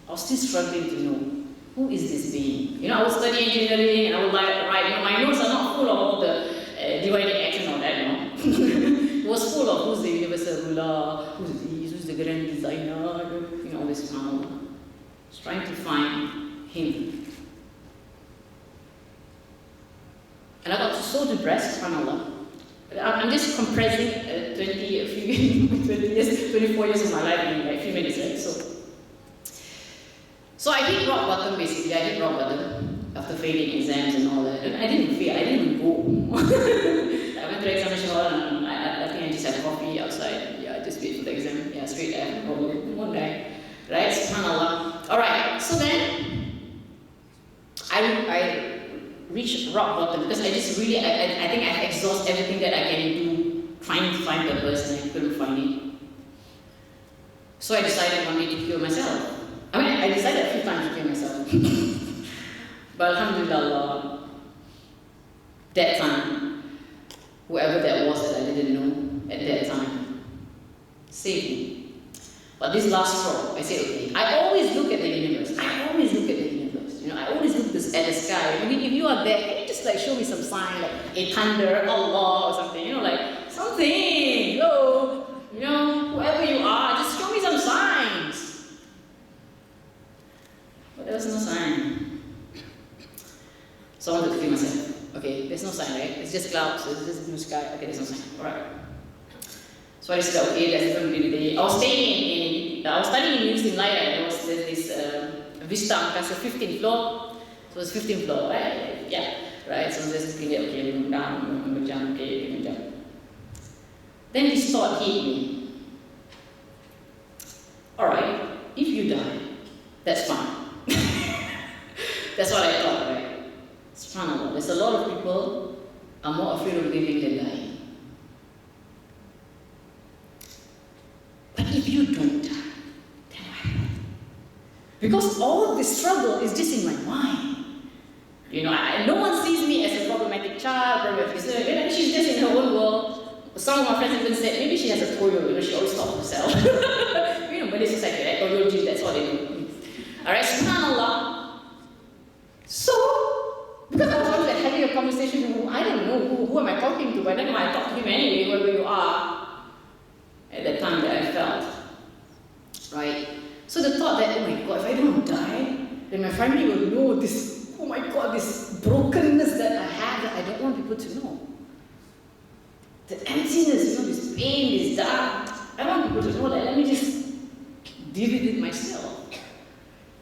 I was still struggling to know, who is this being? You know, I was studying engineering and I would write, my notes are not full of all the divided X and all that, It was full of who's the universal ruler, who's the grand designer, all this kind. I was trying to find him. And I got so depressed, subhanAllah. I'm just compressing 24 years of my life in like a few minutes, right? So I hit rock bottom basically. I hit rock bottom after failing exams and all that. And I didn't fail, I didn't even go. I went to the examination hall and I think I just had coffee outside. Yeah, I just wait for the exam. Yeah, straight F, no problem. One guy. Right? SubhanAllah. Alright, so then I reached rock bottom because I just really, I think I've exhausted everything that I can do trying to find purpose and I couldn't find it. So I decided one day to kill myself. I mean, I decided a few times to kill myself. But alhamdulillah, that time, whoever that was that I didn't know at that time, saved me. But this last straw, I said, okay, I always look at the universe. I always look at the universe. I always look at the sky. I mean, if you are there, can you just like show me some sign, like a thunder, Allah, or something? Like something. Hello, whoever you are, just show me some signs. But there was no sign. So I wanted to kill myself. Okay, there's no sign, right? It's just clouds. It's just blue sky. Okay, there's no sign. All right. So I said, okay, that's going to be the day. I was studying in University in Laya. There's this Vista Angkasa 15th floor. So it's 15th floor, right? Yeah, right. So there's okay, down, okay, jump. Then this thought hit me. Alright, if you die, that's fine. That's what I thought, right? SubhanAllah. There's a lot of people are more afraid of living than dying. But if you don't die, then what? Because all of this struggle is just in my mind. No one sees me as a problematic child, she's just in her own world. Some of my friends even said, maybe she has a toyo, she always talks to herself. But it's society, right? Toyo gene, that's all they do. Alright, SubhanAllah. So, because I was always having a conversation with I don't know who am I talking to, but then I talk to him anyway, whoever you are, at that time that I felt. Right? So the thought that, oh my God, if I don't die, then my family will know this, oh my God, this brokenness that I have that I don't want people to know. The emptiness, this pain, this dark. I want people to know that. Let me just deal with it myself.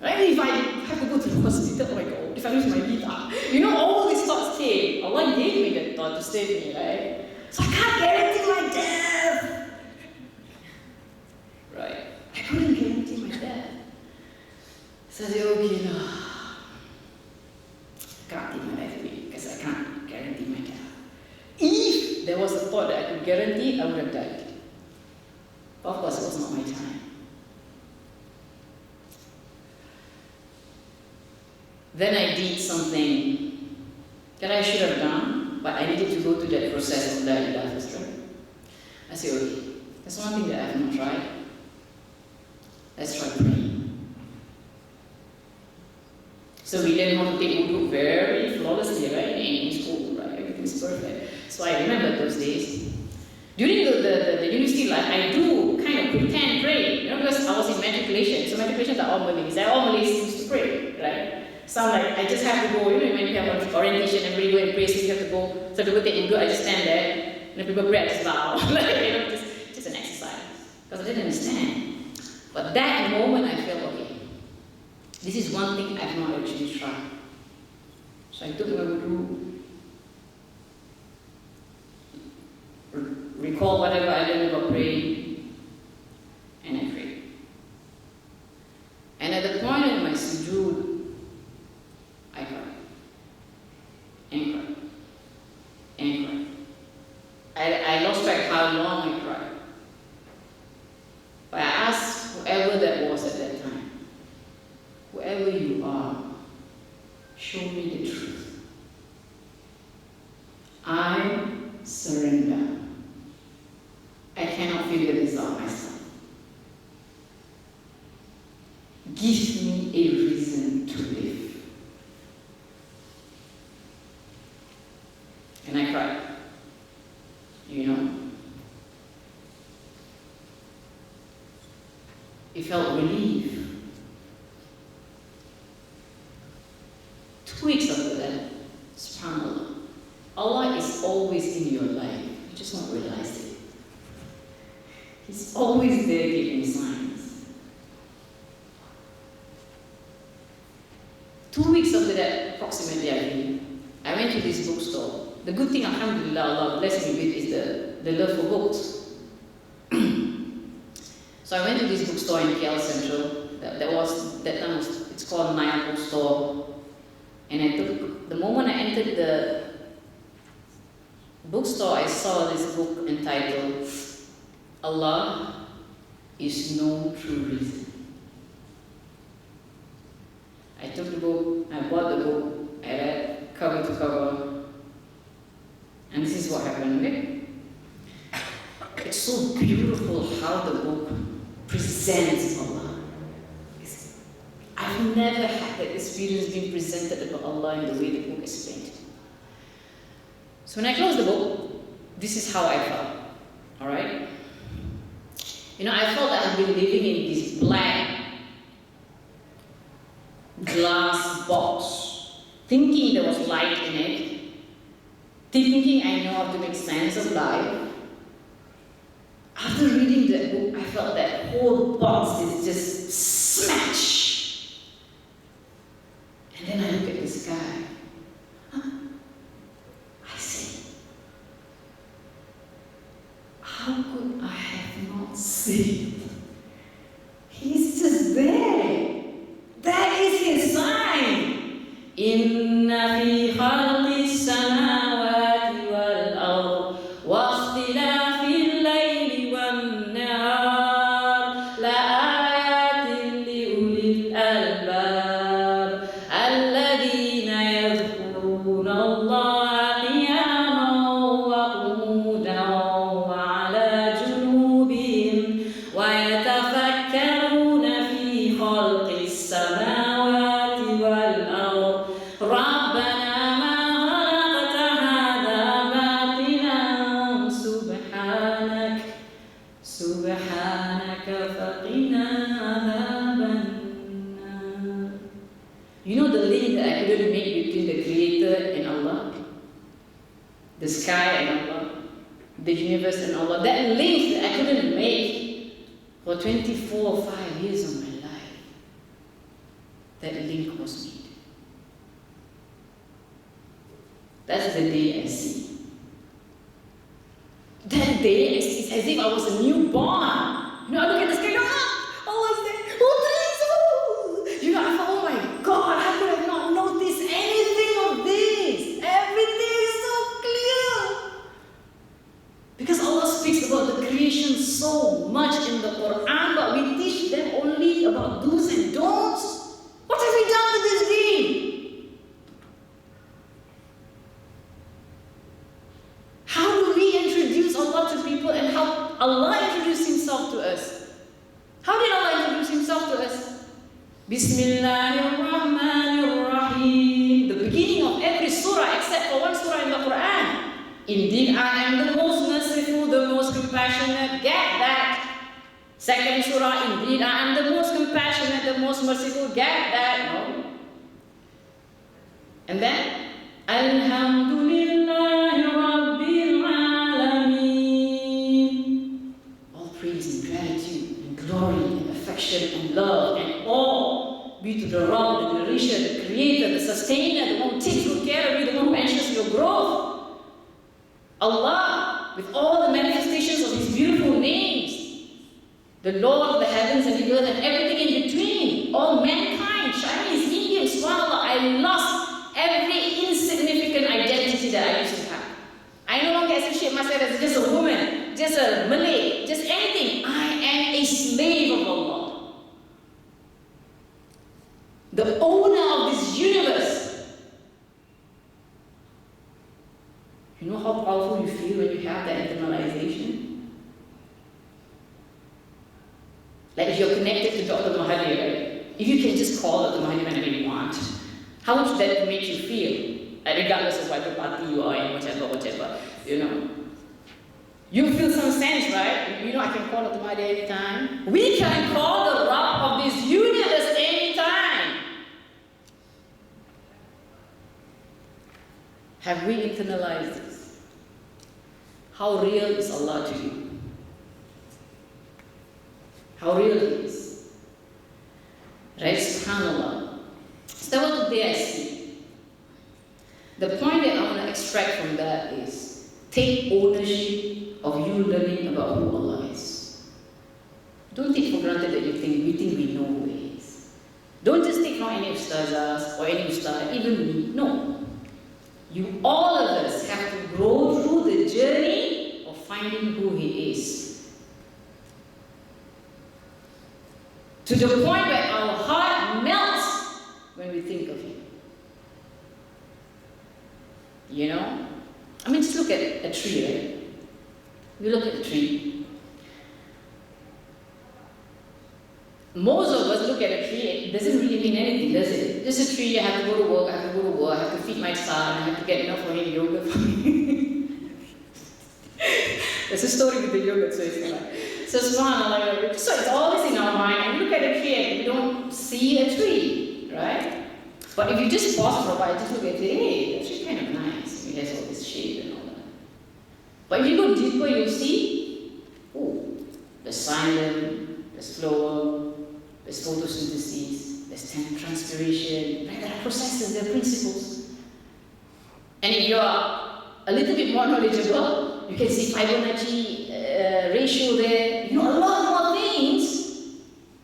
Right? If I have to go to the hospital, oh my God, if I lose my vita. All these thoughts came. Allah gave me that thought to save me, right? So I can't guarantee my death. Right? I couldn't guarantee my death. So I said, okay, no. I can't take my life away because I can't guarantee my death. If there was a thought that I could guarantee, I would have died. But of course, it was not my time. Then I did something that I should have done, but I needed to go through that process of La ilaha illallah. I said, okay, there's one thing that I have not tried. Let's try praying. So we learn how to take wudu very flawlessly, right? In school, right? Everything's perfect. So I remember those days. During the university life, I do kind of pretend pray, because I was in matriculation. So matriculations are all Malays. All Malays used to pray, right? Some like, I just have to go, when you have an orientation, everybody go and pray, so you have to go. So to go take wudu, I just stand there, and then people pray, I just bow. Just an exercise. Because I didn't understand. But that moment I felt, okay, this is one thing I've not actually tried. So I took my wudu, recall whatever I learned about praying, and I prayed. And at the point in my sujood, I cried. And cried. And cried. I lost track how long I cried. But I asked whoever that was at that time, whoever you are, show me the truth. I surrender. I cannot figure this out myself. Give me a reason to live. And I cried. You know? It felt relief. 2 weeks after that, subhanAllah, Allah is always in your life. You just don't realize it. He's always there giving signs. 2 weeks after that, approximately, I went to this bookstore. The good thing, alhamdulillah, Allah blessed me with is the love for books. So I went to this bookstore in KL Central. That time it's called Naya Bookstore. And the moment I entered the bookstore, I saw this book entitled Allah is No True Reason. I took the book, I bought the book, I read cover to cover, and this is what happened, okay? It's so beautiful how the book presents Allah. I've never had that experience being presented about Allah in the way the book explained it. So when I closed the book, this is how I felt. Alright? You know, I felt that I've been living in this black glass box, thinking there was light in it, thinking I know how to make sense of life. After reading that book, I felt that whole box is just smashed. And then I look at the sky. I say, how could I have not seen it? He's just there. That is his sign. Inna fi khalqi samawati wal ard wa ikhtilafi al-layli wan nahar la ayatin li ulil albab alladhina yadhkuruna Allah qiyaman wa qu'udan wa ala junubihim wa yatafakkaruna fi khalqi السماوات والأرض ربنا ما خلقت هذا باطلا سبحانك فقنا عذاب النار. You know the link that I couldn't make between the Creator and Allah? The sky and Allah? The universe and Allah? That link that I couldn't make for 24 or 5 years of my life. That link was made. That's the day I see. That day it's as if I was a newborn. You know, I look at the sky, Allah's there. You know, I thought, oh my God, I could have not noticed anything of this. Everything is so clear. Because Allah speaks about the creation so much in the Quran, but we teach them only about do's and don'ts. What have we done to this deen? How do we introduce Allah to people and how Allah introduced Himself to us? How did Allah introduce Himself to us? Bismillahirrahmanirrahim. The beginning of every surah except for one surah in the Quran. Indeed, I am the most merciful, the most compassionate. Get that. Second surah, indeed, I am the most compassionate, the most merciful. Get that? No. And then, Alhamdulillahi Rabbil Alameen. All praise and gratitude and glory and affection and love and awe be to the Rabb, the nourisher, the creator, the sustainer, the one who takes good care of you, the one who ensures your growth. Allah, with all the manifestations of His beautiful names. The Lord of the heavens and the earth and everything in between. All mankind, Chinese, Indians, subhanAllah, I lost every insignificant identity that I used to have. I no longer associate myself as just a woman, just a Malay, just anything. I am a slave of Allah. The owner of this universe. You know how powerful you feel when you have that internalization? Like if you're connected to Dr. Mahathir, right? if you can just call out the Mahdi whenever you want, how would that make you feel? Regardless of whatever party you are in, whatever, you know. You feel some sense, right? You know, I can call out the Mahdi anytime. We can call the Rabb of this universe anytime. Have we internalized this? How real is Allah to you? How real it is? Right? SubhanAllah. So that was the day I see. The point that I want to extract from that is take ownership of you learning about who Allah is. Don't take for granted that we think we know who He is. Don't just take from any ustazahs or any ustaz, even me. No. You, all of us, have to grow through the journey of finding who He is. To the point where our heart melts when we think of Him. You know? I mean, just look at a tree, right? You look at a tree. Most of us look at a tree, it doesn't really mean anything, does it? Just a tree, I have to go to work, I have to feed my son, I have to get enough for him, yogurt for me. There's a story with the yogurt, so it's like, so subhanAllah, so it's always in our mind, and we look at a tree and we don't see a tree, right? But if you just pause for a while, just look at it, hey, that's really kind of nice. It has all this shade and all that. But if you go deeper, you'll see, oh, there's xylem, there's phloem, there's photosynthesis, there's transpiration, right? There are processes, there are principles. And if you are a little bit more knowledgeable, you can see Fibonacci ratio there. You know a lot more things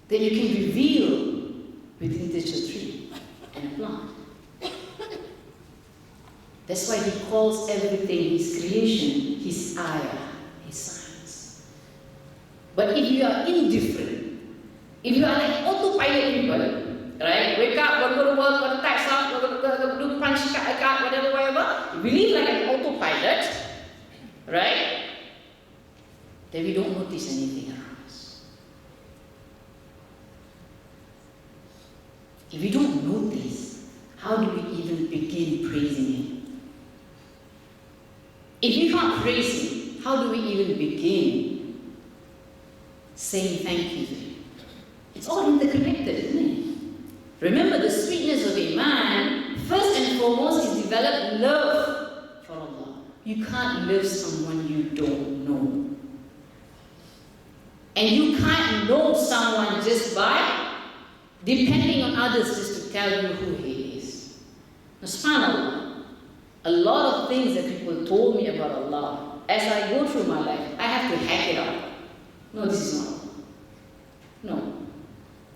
that you can reveal within just a tree and a plant. That's why He calls everything His creation, His ayah, His signs. But if you are indifferent, if you are like autopilot people, right? Wake up, go to work, go to tax off, go do punch card, whatever. If we live like an autopilot, right? Then we don't notice anything around us. If we don't notice, how do we even begin praising Him? If we can't praise Him, how do we even begin saying thank you to Him? It's all interconnected, isn't it? Remember, the sweetness of Iman, first and foremost, is develop love for Allah. You can't love someone you don't know. And you can't know someone just by depending on others just to tell you who He is. Now, subhanAllah, a lot of things that people told me about Allah, as I go through my life, I have to hack it up. No, this is not Allah. No.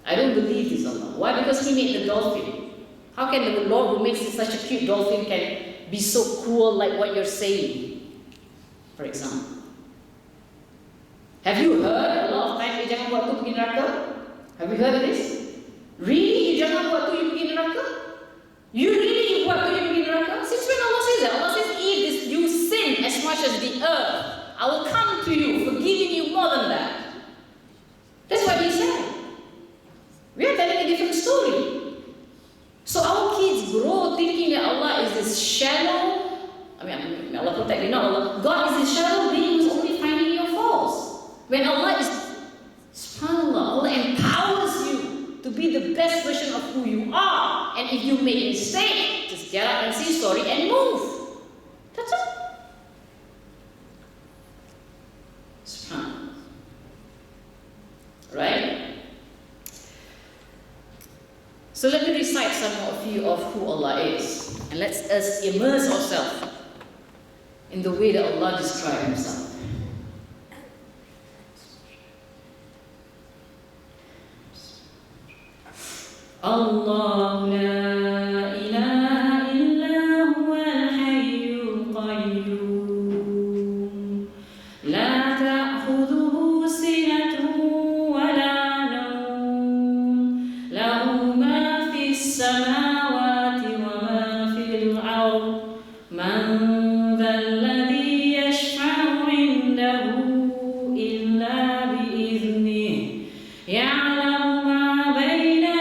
I don't believe this Allah. Why? Because He made the dolphin. How can the Lord who makes such a cute dolphin can be so cruel like what you're saying? For example. Have you heard a lot of times, jangan buat tu pergi neraka? Have you heard of this? Really? You jangan buat tu, you pergi neraka? You really buat tu, you pergi neraka? Since when Allah says that? Allah says, if you sin as much as the earth, I will come to you, forgiving you more than that. That's what He said. We are telling a different story. So our kids grow thinking that Allah is this shallow, may Allah protect you, not Allah. God is this shallow being who's only finding your faults. When Allah is, subhanAllah, Allah empowers you to be the best version of who you are. And if you make a mistake, just get up and say sorry and move. That's it. Subhanallah. Right? So let me recite some of you of who Allah is. And let's us immerse ourselves in the way that Allah described Himself. Allah la ilaha illa huwa al-hayyul qayyum. La ta'khudhuhu sinatun wa la nawm. Lahu ma fis samawati wa ma fil ard. Man dhal ladhi yashfa'u 'indahu illa bi idhnihi. Ya'lamu ma bayna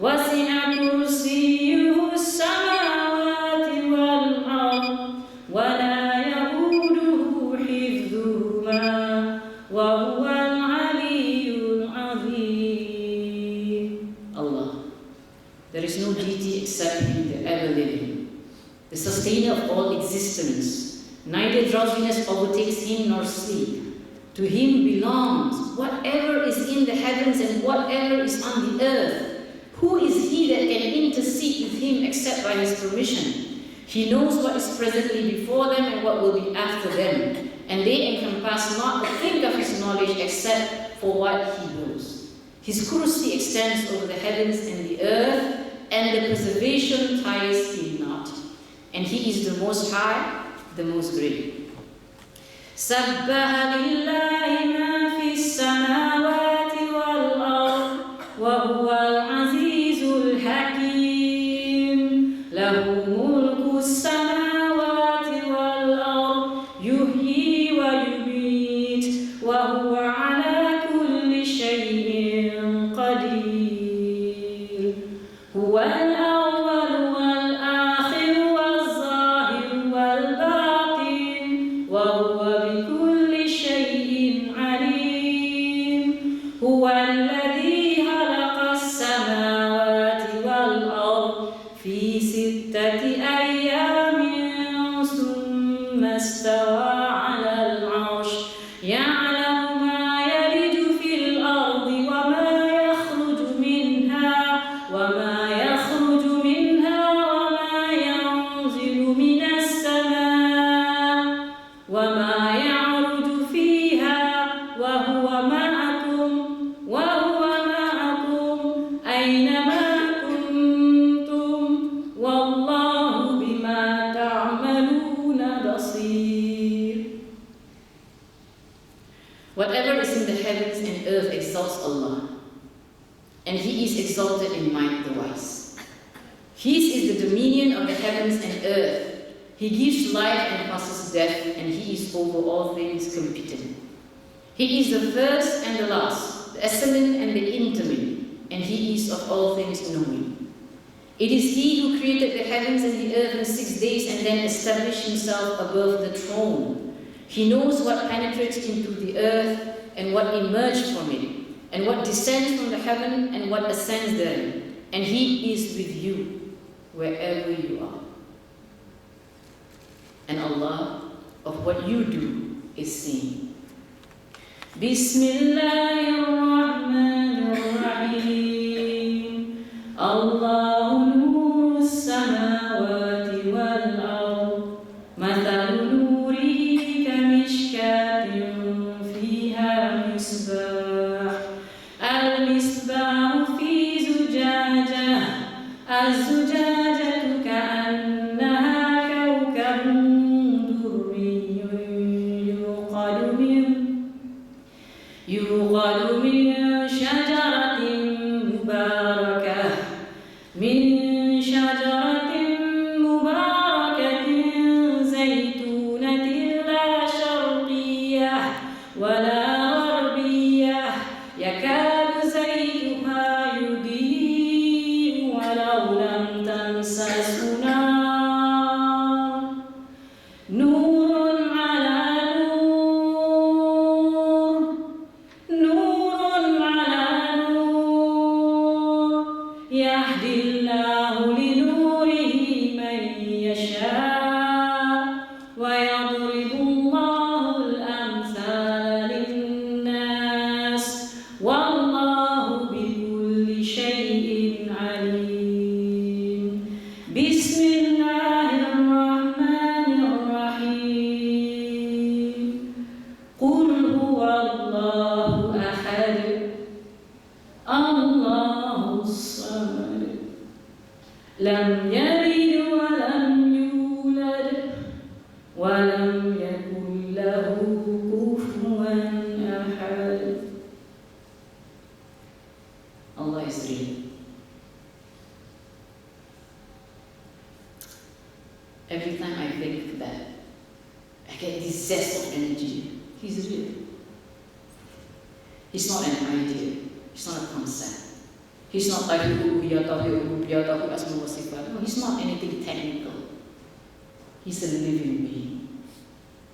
وسع كرسيه السماوات والأرض ولا يئوده حفظهما وهو العلي العظيم. Allah. There is no deity except Him, the ever-living, the sustainer of all existence. Neither drowsiness overtakes Him nor sleep. To Him belongs whatever is in the heavens and whatever is on the earth. Who is He that can intercede with Him except by His permission? He knows what is presently before them and what will be after them, and they encompass not a thing of His knowledge except for what He knows. His kursi extends over the heavens and the earth, and the preservation tires Him not. And He is the Most High, the Most Great. سبح لله ما في السماوات والأرض وهو العزيز الحكيم له ملك السماوات والأرض يحيي ويميت وهو على كل شيء قدير هو الأول والآخر والظاهر والباطن وهو بكل شيء عليم هو الذي خلق السماوات والأرض في 6 أيام ثم استوى على العرش يعلم ما يلج في الأرض وما يخرج منها وما ينزل من السماء وما يعرج فيها وهو معكم أينما كنتم والله بما تعملون بصير. Whatever is in the heavens and earth exalts Allah, and He is exalted in might the wise. His is the dominion of the heavens and earth. He gives life and causes death, and He is over all things competent. He is the first and the last, the excellent and the intimate, and He is of all things knowing. It is He who created the heavens and the earth in 6 days and then established Himself above the throne. He knows what penetrates into the earth and what emerges from it, and what descends from the heaven and what ascends therein, and He is with you wherever you are. And Allah of what you do is seen. Bismillahirrahmanirrahim. Allahu nuru samawati wal ard. Mathalu nurihi kamishkatin fiha misbah. Al-misbahu fi zujajah. Az-zujajatu ka'annaha يوقد من شجرة مباركة زيتونة لا شرقية ولا غربية يكاد زيتها يضيء ولو لم تمسسه نار نور على يهدي الله لنوره من يشاء ويضرب الله الأمثال للناس والله بكل شيء عليم. بسم الله الرحمن الرحيم. قل هو الله أحد الله الصمد لم يلد ولم يولد ولم يكن له كفوا أحد. Allah is real. Every time I think that, I get this zest of energy. He's real. He's not an idea. It's not a concept. He's not like uluhiyah, tauhid, rububiyah, tauhid, asma wa sifat. No, he's not anything technical. He's a living being.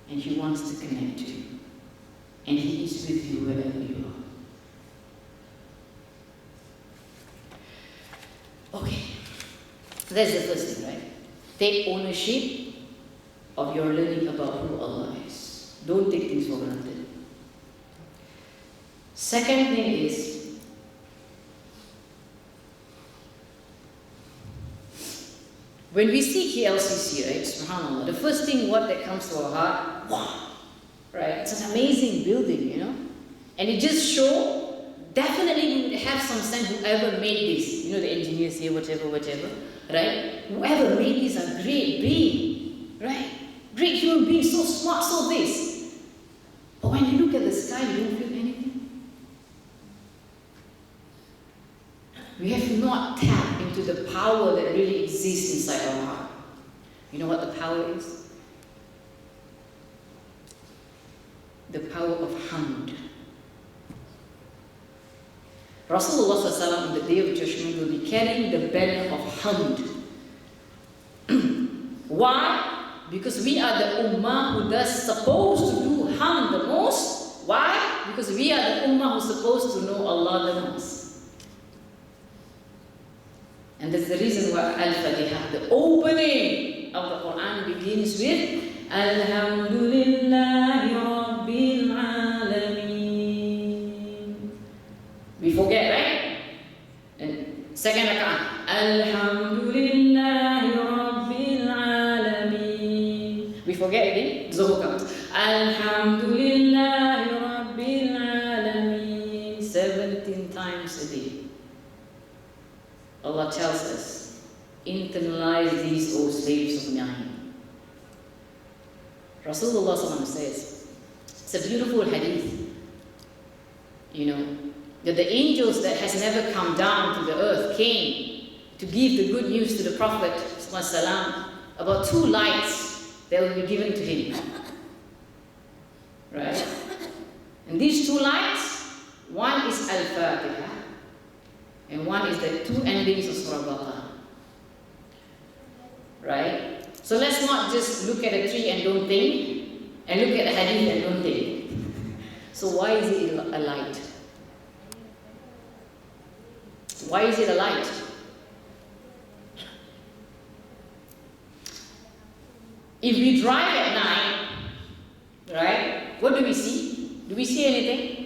And he wants to connect to you. And he is with you wherever you are. Okay. That's the first thing, right? Take ownership of your learning about who Allah is. Don't take things for granted. Second thing is, when we see KLCC, right, subhanAllah, the first thing that comes to our heart, wow, right, it's an amazing building, you know, and it just shows, definitely we would have some sense, whoever made this, you know, the engineers here, whatever, right, whoever made this a great being, right, great human being, so smart, so this, but when you look at the sky, you don't feel anything. We have not tapped into the power that really exists inside our heart. You know what the power is? The power of hamd. Rasulullah SAW on the Day of Judgment will be carrying the banner of hamd. Why? Because we are the ummah who is supposed to do hamd the most. Why? Because we are the ummah who is supposed to know Allah the most. And that's the reason why Al-Fatiha, the opening of the Quran, begins with Alhamdulillahi Rabbil Alameen. We forget, right? And second rak'ah, Alhamdulillahi Rabbil Alameen. We forget again, Zuhur comes. Alhamdulillahi Rabbil Alameen. 17 times a day. Allah tells us, internalize these, O slaves of mine. Rasulullah says, it's a beautiful hadith, you know, that the angels that has never come down to the earth came to give the good news to the Prophet ﷺ about 2 lights that will be given to him. Right? And these 2 lights, one is Al-Fatiha, and one is the 2 endings of Surah Baqarah. Right? So let's not just look at a tree and don't think, and look at a hadith and don't think. So why is it a light? Why is it a light? If we drive at night, right, what do we see? Do we see anything?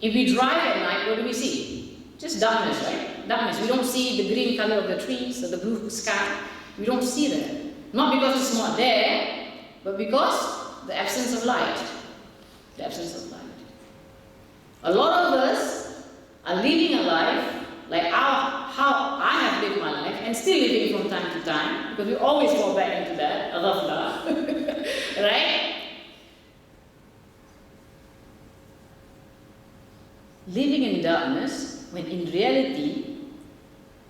If we drive at night, what do we see? Just darkness, right? Darkness. We don't see the green color of the trees or the blue sky. We don't see that. Not because it's not there, but because the absence of light. The absence of light. A lot of us are living a life like how I have lived my life and still living from time to time, because we always fall back into that, ghafla, right? Living in darkness, when in reality,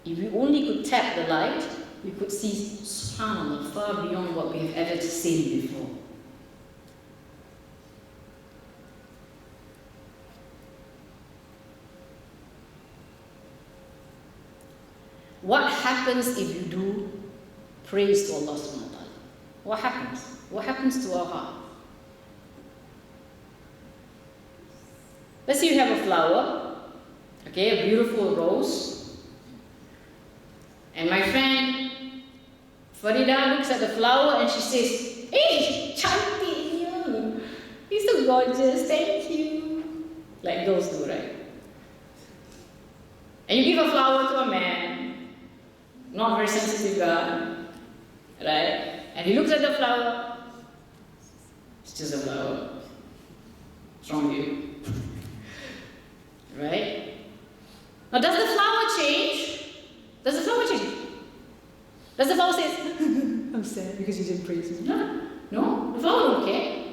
if we only could tap the light, we could see, subhanAllah, far beyond what we have ever seen before. What happens if you do praise to Allah subhanahu wa ta'ala? What happens? What happens to our heart? Let's say you have a flower, okay, a beautiful rose, and my friend Farida looks at the flower and she says, "Hey, cantik, he's so gorgeous, thank you." Like girls do, right? And you give a flower to a man, not very sensitive guy, right? And he looks at the flower, it's just a flower. What's wrong with you? Right? Now, does the flower change? Does the flower change? Does the flower say, "I'm sad because you didn't praise me"? No, the flower don't care.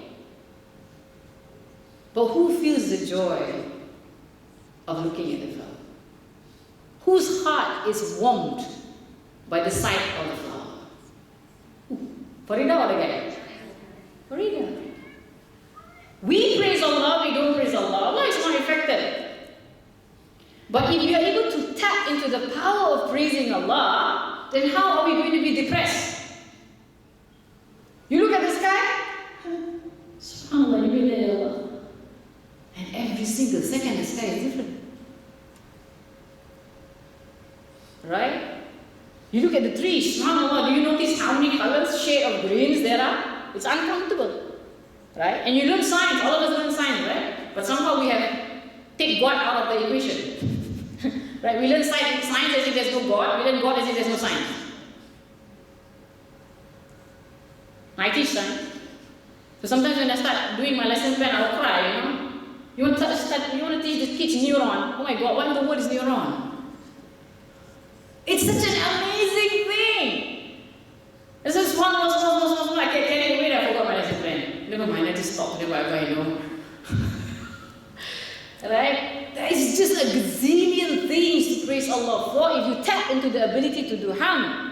But who feels the joy of looking at the flower? Whose heart is warmed by the sight of the flower? Farida or the guy? Farida. We praise Allah, we don't praise Allah. Allah is not affected. But if we are able to tap into the power of praising Allah, then how are we going to be depressed? You look at the sky, subhanAllah, you really Allah. And every single second the sky is different. Right? You look at the trees, subhanAllah, do you notice how many colors, shade of greens there are? It's uncountable. Right? And you learn science, all of us learn science, right? But somehow we have take God out of the equation. Right? We learn science as if there's no God, we learn God as if there's no science. I teach science. So sometimes when I start doing my lesson plan, I will cry, you know. You want to teach the kids neuron. Oh my God, what in the world is neuron? It's such an amazing thing. This is one, I can't even wait, I forgot my lesson plan. Never mind, I just talk to them whatever I know. Right? There is just a gazillion things to praise Allah for if you tap into the ability to do hamd.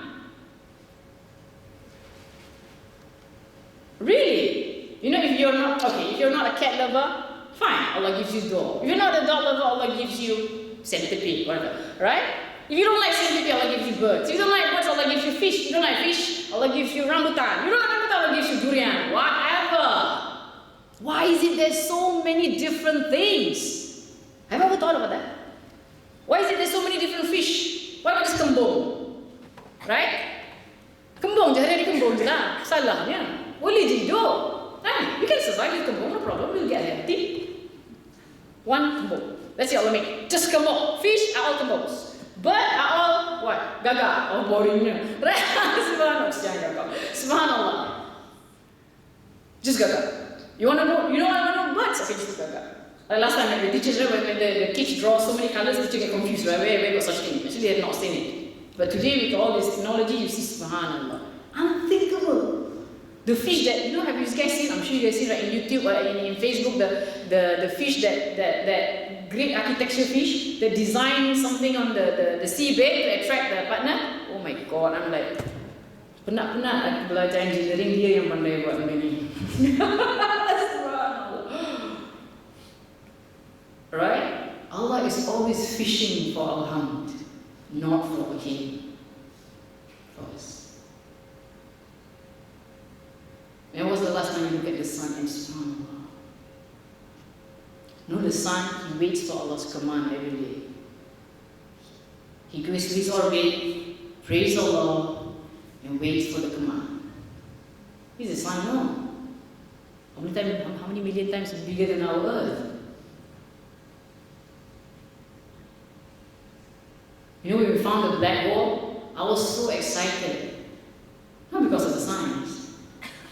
Really? You know, if you're not a cat lover, fine, Allah gives you dog. If you're not a dog lover, Allah gives you centipede, whatever. Right? If you don't like centipede, Allah gives you birds. If you don't like birds, Allah gives you fish. If you don't like fish, Allah gives you rambutan. If you don't like rambutan, Allah gives you durian. Whatever. Why is it there's so many different things? Have you ever thought about that? Why is it there's so many different fish? Why not just kembung? Right? Kembung je, hari kembung je lah. Salahnya. Boleh je hidup. Kan? We can survive with kembung, no problem. We'll get healthy. One kembung. Let's see, Allah make just kembung. Fish are all kembungs. Bird are all what? Gaga or boringnya. Right? Subhanallah. Subhanallah. Just gaga. You don't want to know birds? Okay, just gaga. Like last time, the teachers, when the kids draw so many colors, the teacher get confused, right? Where got such thing? Actually, they have not seen it. But today, with all this technology, you see, subhanallah. Unthinkable. The fish that, you know, have you guys seen? I'm sure you guys seen, right, in YouTube or in Facebook, the fish that great architecture fish that design something on the seabed to attract the partner. Oh my God, I'm like, penat belajar engineering, dia yang pandai buat benda ni. Right? Allah is always fishing for our hamd, not for Him, for us. When was the last time you look at the sun and subhanallah? No, the sun, he waits for Allah's command every day. He goes to his orbit, praise Allah, and waits for the command. He's the sun, no. How many million times bigger than our earth? You know, when we found the black hole, I was so excited. Not because of the science.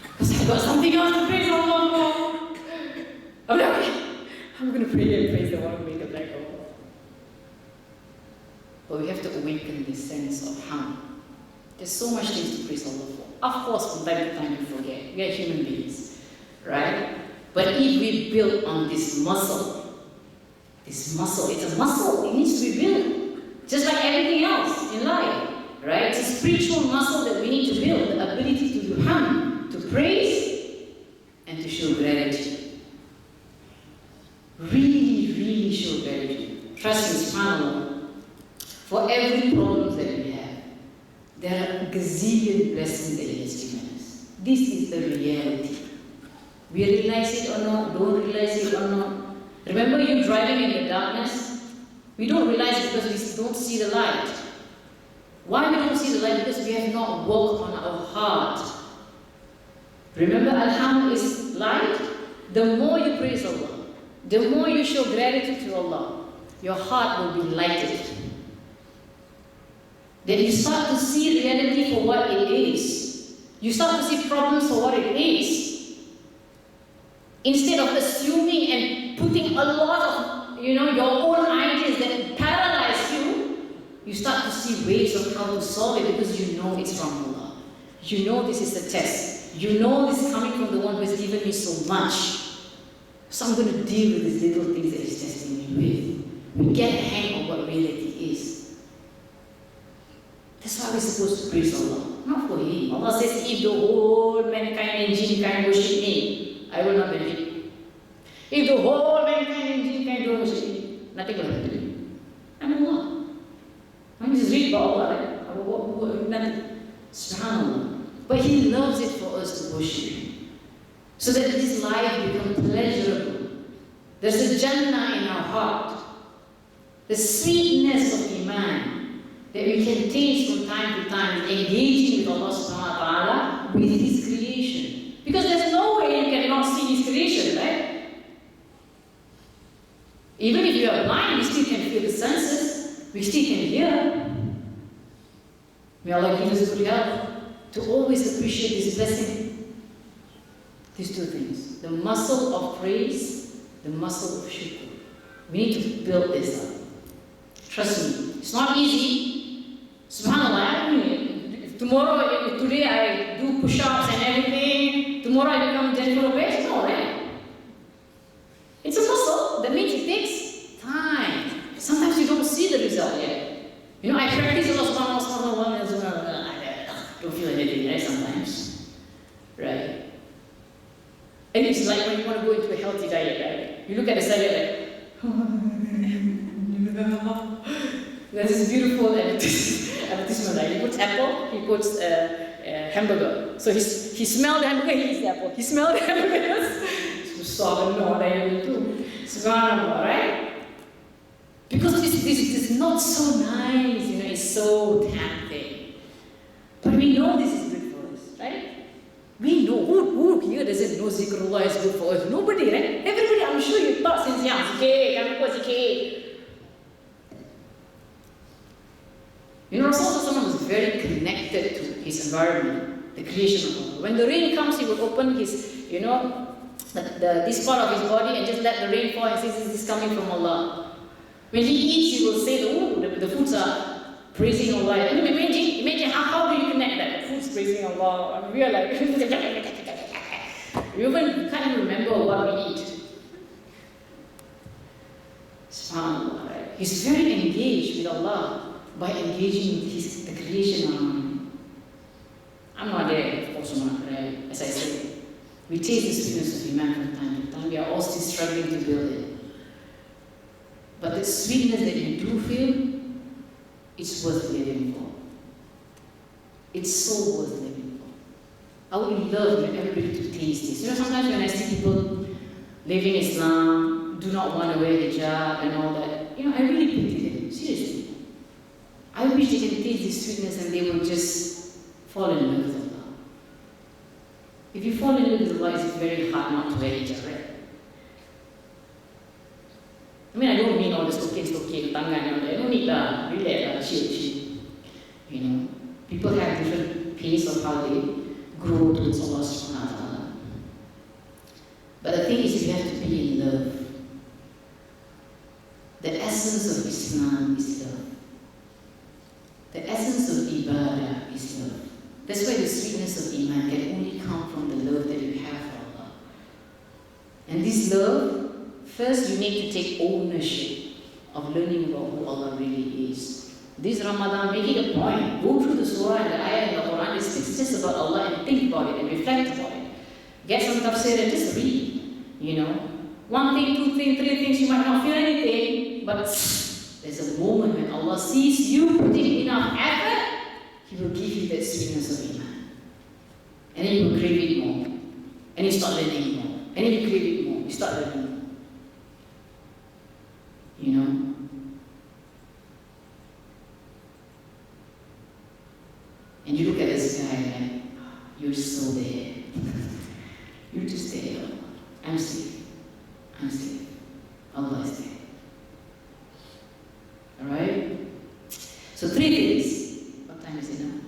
Because I got something else to praise Allah for. I'm like, okay, I'm going to pray and praise the one who made the black hole. But we have to awaken this sense of hamd. There's so much things to praise Allah for. Of course, from time to time we forget. We are human beings. Right? But if we build on this muscle, it's a muscle, it needs to be built. Just like everything else in life, right? It's a spiritual muscle that we need to build, the ability to do hamd, to praise, and to show gratitude. Really, really show gratitude. Trust me, subhanAllah, for every problem that we have, there are a gazillion blessings that He has given us. This is the reality. We realize it or not, don't realize it or not. Remember you driving in the darkness? We don't realize it because we don't see the light. Why we don't see the light? Because we have not worked on our heart. Remember, Alhamd is light. The more you praise Allah, the more you show gratitude to Allah, your heart will be lighted. Then you start to see reality for what it is. You start to see problems for what it is. Instead of assuming and putting a lot of your own ideas that paralyze you, you start to see ways of how to solve it because you know it's from Allah. You know this is a test. You know this is coming from the one who has given me so much. So I'm going to deal with these little things that He's testing me with. We get a hang of what reality is. That's why we're supposed to praise Allah, not for Him. Allah says, if the whole mankind and jinn kind worship me, I will not benefit. If the whole mankind and jinn kind don't worship me, nothing will happen to me. about Allah, right? Nothing. SubhanAllah. But He loves it for us to worship Him. So that this life becomes pleasurable. There's a Jannah in our heart. The sweetness of Iman that we can taste from time to time, engaging with Allah subhanahu wa ta'ala with His creation. Because there's no way you cannot see His creation, right? Even if you are blind, we still can feel the senses, we still can hear. May Allah give us good health to always appreciate this blessing. These two things. The muscle of praise, the muscle of shukr. We need to build this up. Trust me, it's not easy. SubhanAllah, today I do push-ups and everything, tomorrow I become gentle obese? No, right? It's a muscle. That means it takes time. Sometimes you don't see the result yet. You know, I practice Allah subhanahu wa ta'ala, I don't feel anything, right, sometimes. Right? And it's like when you want to go into a healthy diet, right? You look at the salad there's this beautiful advertisement, right? He puts apple, he puts hamburger. So he smelled the hamburger, he eats the apple. He smelled the hamburger, so no, they will do. Subhanallah, right? Because this is not so nice, you know, it's so tempting. But we know this is good for us, right? We know, who here doesn't know zikrullah is good for us? Nobody, right? Everybody, I'm sure you thought since young, zikir, can't go zikir. You know, Rasulullah was very connected to his environment, the creation of Allah. When the rain comes, he would open his, you know, this part of his body and just let the rain fall and say, this is coming from Allah. When he eats, he will say, the foods are praising Allah. I mean, imagine how do you connect that? The food's praising Allah. I mean, we are like, we can't even remember what we eat. SubhanAllah, right? He's very engaged with Allah by engaging with the creation around him. I'm not there, of course, I'm not, right? As I said, we taste the sweetness of Iman from time to time. We are all still struggling to build it. But the sweetness that you do feel, it's worth living for. It's so worth living for. I would love everybody to taste this. You know, sometimes when I see people living Islam, do not want to wear hijab and all that, you know, I really pity them, seriously. I wish they can taste this sweetness and they will just fall in love with Allah. If you fall in love with Allah, it's very hard not to wear hijab, right? I mean, I don't mean all the stokin, tangan, all that. No need lah, relax lah, chill. You know, people have different pace of how they grow towards Allah subhanahu wa ta'ala. But the thing is, you have to be in love. The essence of Islam is love. The essence of ibadah is love. That's why the sweetness of Iman can only come from the love that you have for Allah. And this love, first you need to take ownership of learning about who Allah really is. This Ramadan, make it a point. Go through the surah and the ayah in the Quran. It's just about Allah and think about it and reflect about it. Get some tafsir and just read. You know, one thing, two things, three things, you might not feel anything, but there's a moment when Allah sees you putting enough effort, He will give you that sweetness of Iman. And then you will crave it more. And you start learning more. And then you crave it more. You start learning more. You know? And you look at this guy and you're so there. You're just there. I'm safe. I'm safe. Allah is there. Alright? So 3 things. What time is it now?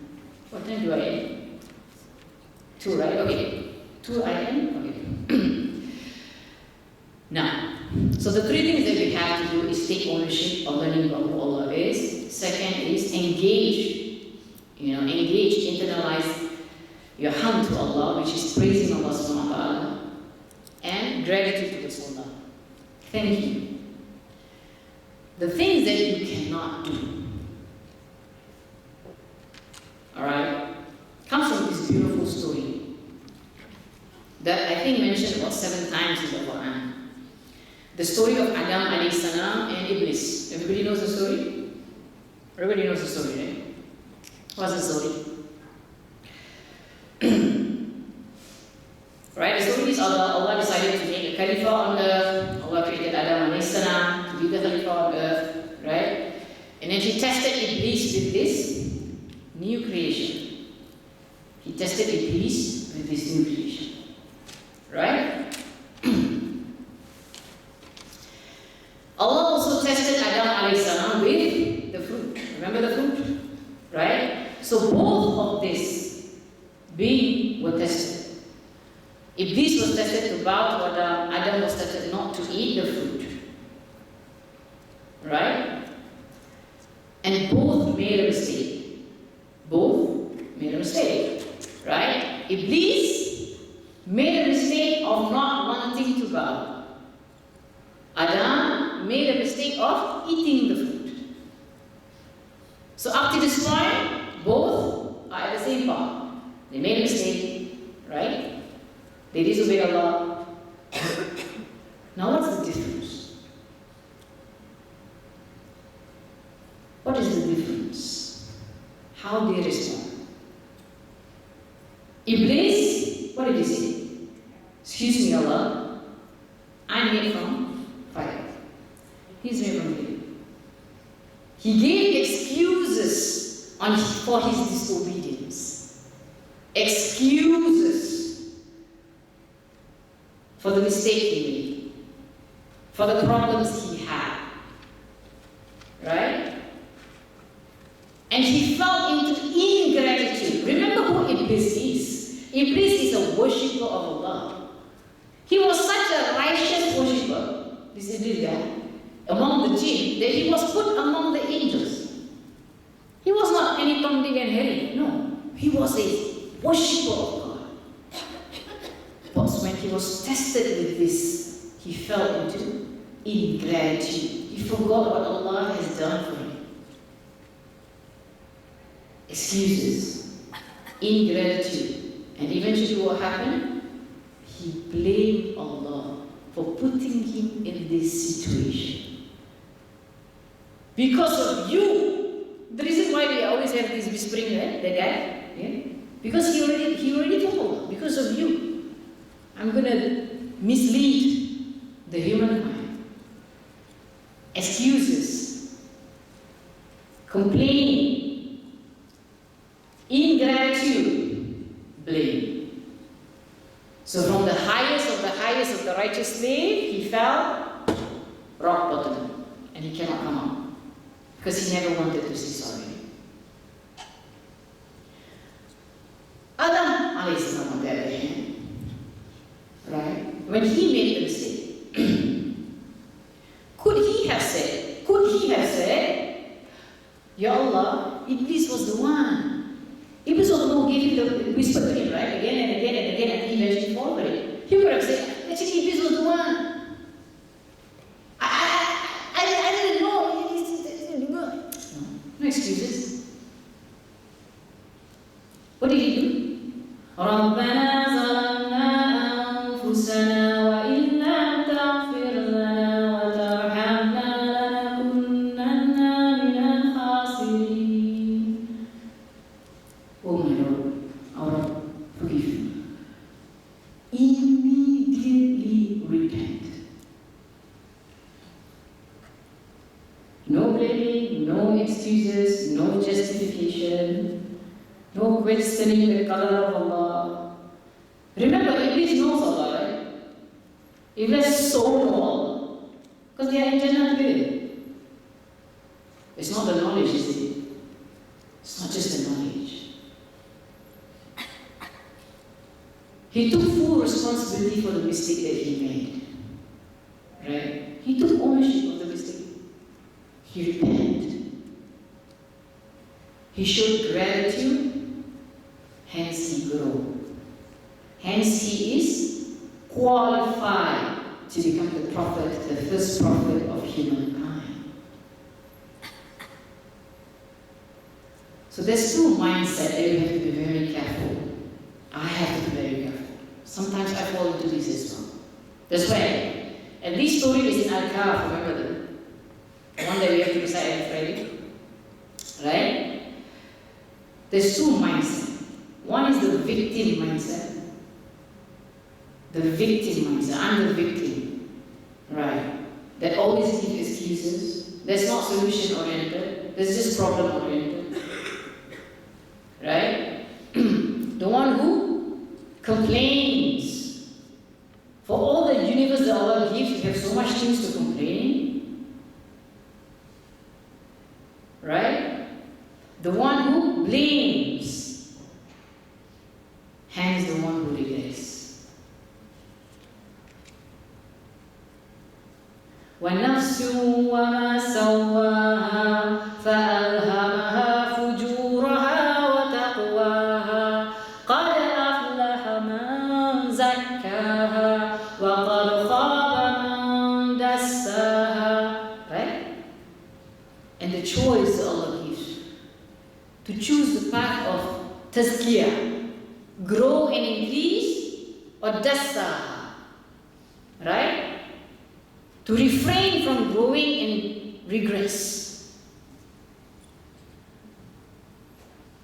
What time do I end? 2, right? Okay. 2 I end? Okay. Now, so the 3 things that we have to do is take ownership of learning about who Allah is. Second is engage. You know, engage, internalize your hamd to Allah, which is praising Allah subhanahu wa ta'ala. And gratitude to the Sunnah. Thank you. The things that you cannot do, alright, comes from this beautiful story that I think mentioned about 7 times in the Quran. The story of Adam alayhi salam and Iblis. Everybody knows the story? Everybody knows the story, right? What's the story? Right? The story is Allah decided to make a Khalifa on earth. Allah created Adam alayhi salam to be the Khalifa on earth, right? And then He tested Iblis with this new creation. He tested Iblis with this new creation. Right? Allah also tested Adam alayhi salam with the fruit. Remember the fruit? Right? So both of this being were tested. Iblis was tested to bow to Adam. Adam was tested not to eat the fruit. Right? And both made a mistake. Both made a mistake. Right? Iblis made a mistake of not wanting to bow. Adam made a mistake of eating the fruit. So up to this point, both are at the same path. They made a mistake, right? They disobeyed Allah. Now what's the difference? What is the difference? How they respond? Iblis, what did he say? Excuse me, Allah, I'm made from fire. He's made from clay. He gave excuses for his disobedience. Excuses for the mistake he made, for the problems he had. Right? And he fell into ingratitude. Remember who Iblis is. Iblis is a worshipper of Allah. He was such a righteous worshipper, this Iblis guy, among the jinn, that he was put among the angels. He was not any Tom, Dick and Harry. No. He was a worshipper of God. But when he was tested with this, he fell into ingratitude. He forgot what Allah has done for him. Excuses, ingratitude. And eventually what happened? He blamed Allah for putting him in this situation. Because of you. The reason why we always have this whispering, right? The guy, yeah? Because he already told Allah, because of you, I'm going to mislead the human mind. Excuses, complaining, ingratitude, blame. So from the highest of the righteous slave, he fell rock bottom, and he cannot come out because he never wanted to say sorry. Adam alayhi salam on the other hand, right? When he made the mistake, could he have said, Ya Allah, Iblis was the one. Iblis was the one who gave him the whisper to him, right? Again and again and again, and he eventually fall for it. He could have said, actually, Iblis was the one. I didn't know. No excuses. What did he do? رَبَّنَا ظَلَمْنَا أَنفُسَنَا وَإِن لَّمْ تَغْفِرْ لَنَا وَتَرْحَمْنَا لَنَكُونَنَّ مِنَ الْخَاسِرِينَ. Oh my Lord, our Lord, forgive me. Immediately repent. No blaming, no excuses, no justification. No questioning the color of Allah. Remember, Iblis knows Allah, right? Iblis so know Allah. Because they are in Jannah together. It's not the knowledge, is it? It's not just the knowledge. He took full responsibility for the mistake that he made. Right? He took ownership of the mistake. He repented. He showed gratitude. Hence he grew. Hence he is qualified to become the prophet, the first prophet of humankind. So there's two mindsets that you have to be very careful. I have to be very careful. Sometimes I fall into this as well. That's why. And this story is in Al-Kahf, remember the one that we have to recite every Friday? There's two mindsets. One is the victim mindset. The victim mindset. I'm the victim. Right. That always gives excuses. That's not solution oriented. That's just problem oriented. Right? The one who complains. For all the universe that Allah gives, you have so much things to complain. Right? The one who blames. Hence the one who regrets. وَنَفْسٌ وَمَا سَوَّاهَا فَأَلْهَمَهَا فُجُورَهَا وَتَقْوَاهَا قَدْ أَفْلَحَ مَنْ زَكَّاهَا وَقَدْ خَابَ مَنْ دَسَّاهَا. Right? And the choice that Allah gives to choose the path of tazkiyah, grow and increase, or dassaha. Right? To refrain from growing and regress.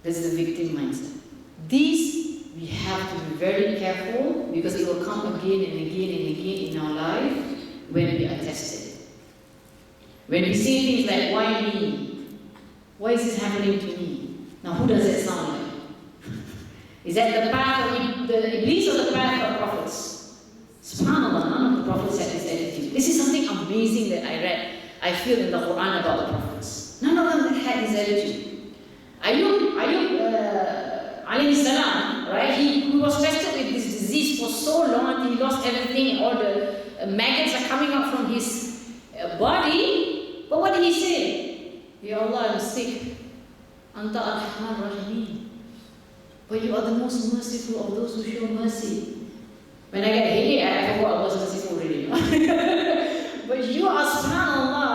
That's the victim mindset. These we have to be very careful because it will come again and again and again in our life when we are tested. When we say things like, why me? Why is this happening to me? Now who does that sound like? Is that the path of the Iblis or the path of prophets? SubhanAllah, none of the prophets had this attitude. This is something amazing that I read, I feel in the Quran about the prophets. None of them had this attitude. Ayub alayhi salam, right? He was tested with this disease for so long until he lost everything. All the maggots are coming out from his body. But what did he say? Ya Allah, I'm sick. Anta arhamar rahimin. But you are the most merciful of those who show mercy. When I get headache, I forgot I was merciful already. But you are, subhanAllah,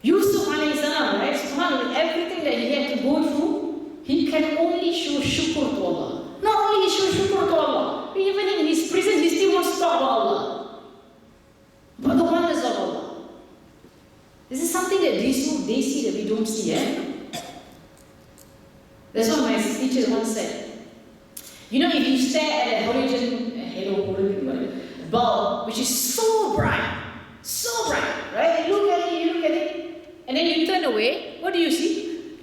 Yusuf alayhi salam, right? SubhanAllah, everything that he had to go through, he can only show shukr to Allah. Not only he show shukr to Allah, but even in his prison, he still wants to talk about Allah. But the wonders of Allah. This is something that they see that we don't see, eh? That's what my teacher once said. You know, if you stare at a halogen bulb, which is so bright, right? You look at it, and then you turn away, what do you see?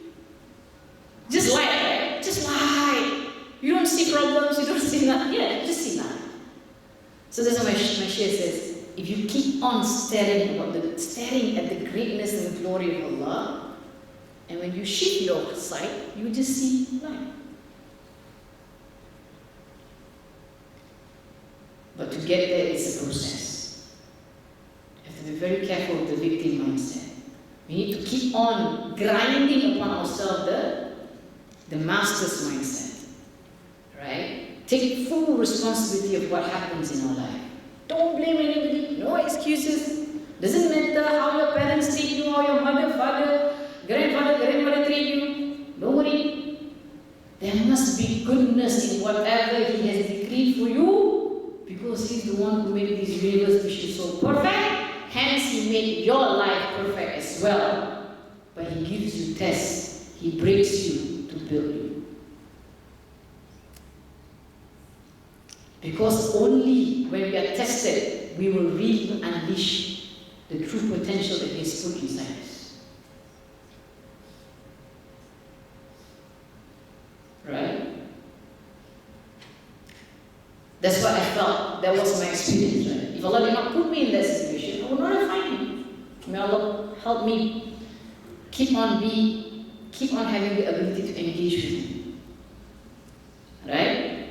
Just light, right? Just light. You don't see problems, you don't see nothing. Yeah, just see light. So that's what my Shaykh says. If you keep on staring at the greatness and the glory of Allah, and when you shift your sight, you just see light. But to get there is a process. You have to be very careful with the victim mindset. We need to keep on grinding upon ourselves the master's mindset. Right? Take full responsibility of what happens in our life. Don't blame anybody. No excuses. Doesn't matter how your parents treat you, or your mother, father, grandmother treat you. Don't worry. There must be goodness in whatever He has decreed for you. Because He's the one who made this universe which is so perfect, hence He made your life perfect as well. But He gives you tests, He breaks you to build you. Because only when we are tested, we will really unleash the true potential that He has put inside us. Right? That's what I felt. That was my experience, right? If Allah did not put me in that situation, I would not have found Him. May Allah help me keep on having the ability to engage with Him. Right?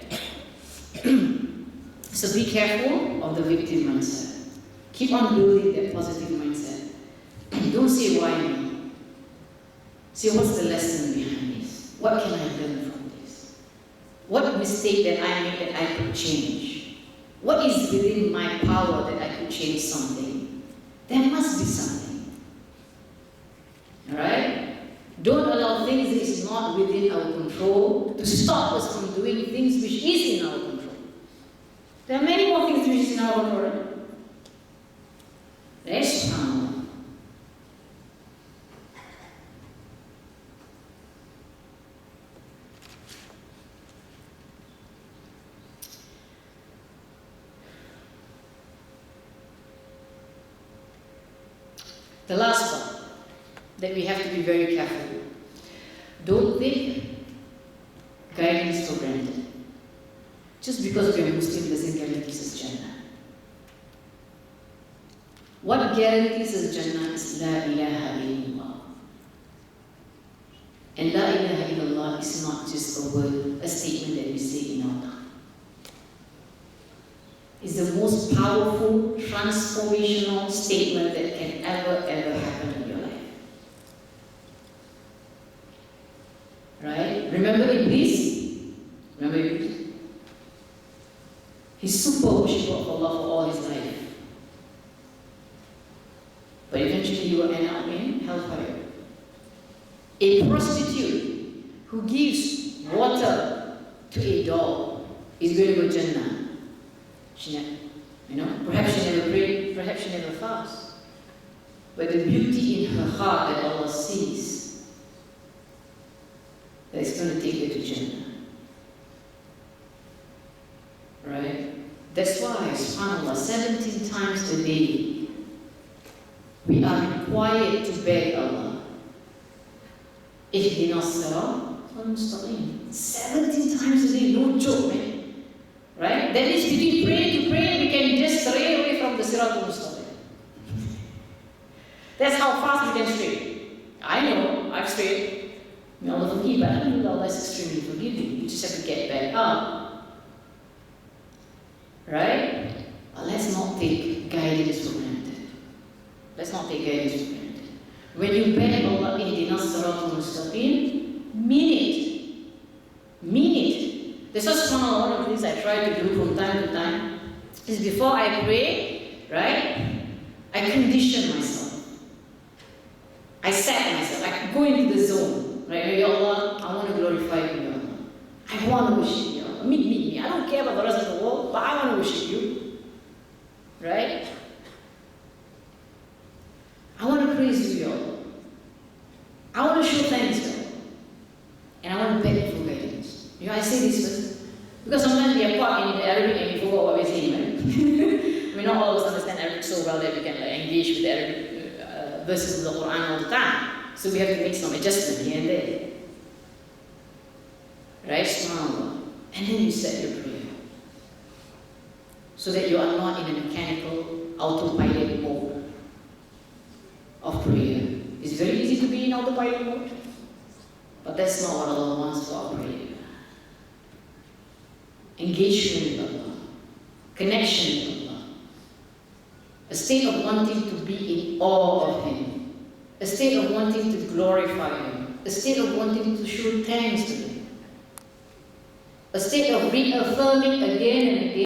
So be careful of the victim mindset. Keep on building that positive mindset. Don't say why me. Say what's the lesson behind this? What can I learn from this? What mistake that I made that I could change? What is within my power that I could change something? There must be something. Alright? Don't allow things that is not within our control to stop us from doing things which is in our control. There are many more things which is in our control. SubhanAllah. The last part that we have to be very careful. Don't take guidance for granted. Just because we are Muslim doesn't guarantee us Jannah. What guarantees us Jannah is La ilaha illallah. And La ilaha illallah is not just a word, a statement that we say in our tongue. It's the most powerful, transformational statement that can ever happen in your life. Right? Remember Iblis? Remember Iblis? He's super worshipful of Allah for all his life. But eventually he will end up in hellfire. A prostitute who gives water to a dog is going to go Jannah. Perhaps she never prayed, perhaps she never fasted. But the beauty in her heart that Allah sees, that is going to take her to Jannah. Right? That's why, subhanAllah, 17 times a day, we are required to beg Allah. Ihdina as-sirata al-mustaqim. 17 times a day, no joke, man. Right? That means between prayer to prayer, we can just stray away from the sirat al-mustaqim. That's how fast we can stray. I know, I've strayed. May Allah forgive, but alhamdulillah, Allah is extremely forgiving. You just have to get back up. Right? But let's not take guidance for granted. Let's not take guidance for granted. When you beg Allah, ihdina as-sirata al-mustaqim, mean it. Mean it. This is one of the things I try to do from time to time. Is before I pray, right? I condition myself. I set myself. I go into the zone. Right? Ya Allah, I want to glorify you, Ya Allah. I want to worship you, Ya Allah. Meet me. I don't care about the rest of the world, but I want to worship you. Right? I want to praise you, Ya Allah. I want to show thanks, Ya Allah. And I want to beg for guidance. I say this first. Because sometimes we are caught in the Arabic and we forgot what we're saying, right? We not all of us understand Arabic so well that we can engage with the Arabic verses of the Quran all the time. So we have to make some adjustment here and there. Right? SubhanAllah. And then you set your prayer. So that you are not in a mechanical, autopilot mode of prayer. It's very easy to be in autopilot mode. But that's not what Allah wants for our prayer. Engagement with Allah, connection with Allah, a state of wanting to be in awe of Him, a state of wanting to glorify Him, a state of wanting to show thanks to Him, a state of reaffirming again and again